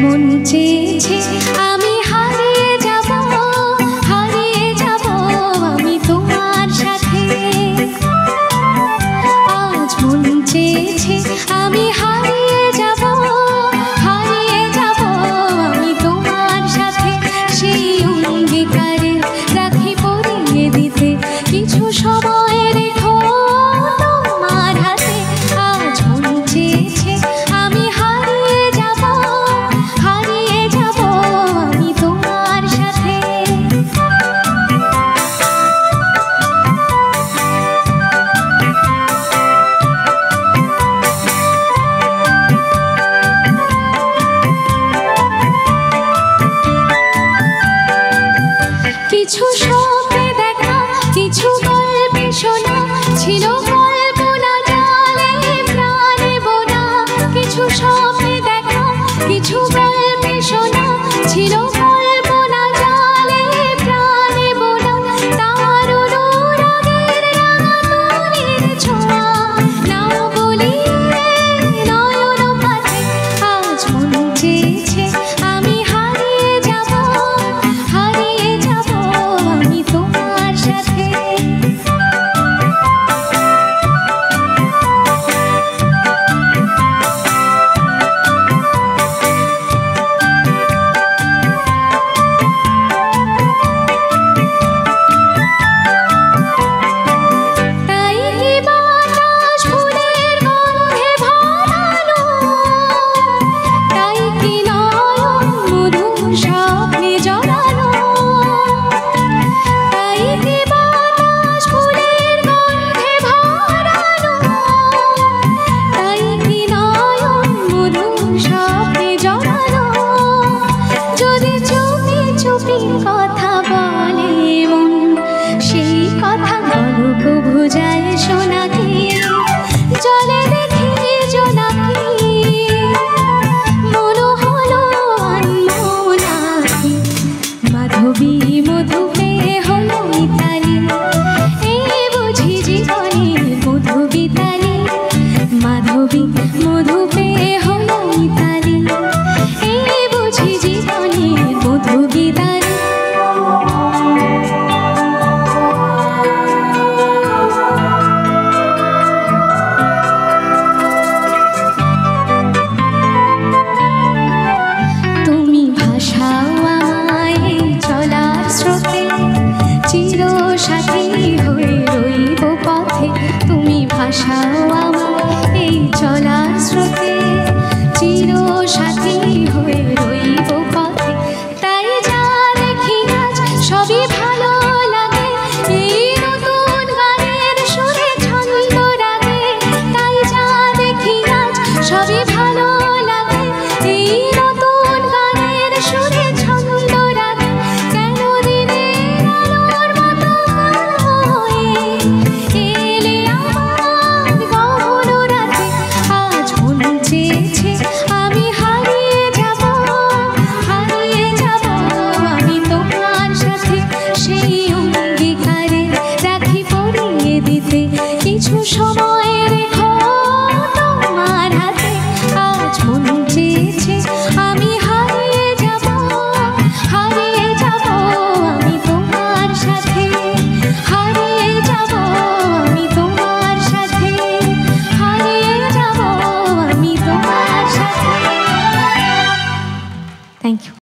মন চেয়েছে আমি হারিয়ে যাব আমি তোমার সাথে। আজ মন চেয়েছে আমি হারিয়ে যাব আমি তোমার সাথে। সেই অঙ্গীকারে রাখি পরিয়ে দিতে কিছু সময় রেখো তোমার হাতে। আজ মন চেয়েছে আমি হারিয়ে যাব আমি তোমার সাথে। কিছু স্বপ্নে দেখা কিছু গল্পে শোনা ছিল কল্পনা জালে প্রাণে বোনা। কিছু স্বপ্নে দেখা কিছু গল্পে শোনা ছিল কল্পনা জালে প্রাণে বোনা। তার অনুরাগের রাঙাতুলির ছোঁয়া নাও বলিয়ে নয়ন পাতে। আজ মন চেয়েছে আমি হারিয়ে যাব আমি তোমার সাথে। তাই কি বাতাস ফুলের গন্ধে ভরানো, তাই কি নয়ন মধুর স্বপ্নে জড়ানো। তাই কি বাতাস ফুলের গন্ধে ভরানো, তাই কি নয়ন মধুর স্বপ্নে জড়ানো। যদি চুপি চুপি কথা বলে মন, সেই কথা গল্প বোঝায় শোনাকি। জলে দেখি জোনাকি মন হলো আনমোনাকি। মাধবী মধু পেয়ে হলো মিতালি, এই বুঝি জীবনের মধু বিতালি। মাধবী মধু পেয়ে হলো মিতালি, এই বুঝি জীবনের মধু বিতালি। তুমি ভাসাও আমায় এই চলার স্রোতে, চির সাথী হয়ে রইব পথে। তুমি ভাসাও আমায় এই চলার স্রোতে, চির সাথী হয়ে রইব পথে। তাই যা দেখি আজ সবই ভালো লাগে, এই নতুন গানের সুরে ছন্দ রাগে। তাই যা দেখি আজ সবই ভালো লাগে, এই নতুন গানের সুরে ছন্দ রাগে। কেন দিনের আলোর মতো হয়ে এলে আমার গহন রাতে। আজ মন চেয়েছে আমি হারিয়ে যাব আমি তোমার সাথে। সেই অঙ্গীকারে রাখি পরিয়ে দিতে কিছু সময় রেখো তোমার হাতে। আজ মন চেয়েছে আমি হারিয়ে যাব আমি তোমার সাথে। হারিয়ে যাব আমি তোমার সাথে, হারিয়ে যাব আমি তোমার সাথে। Thank you.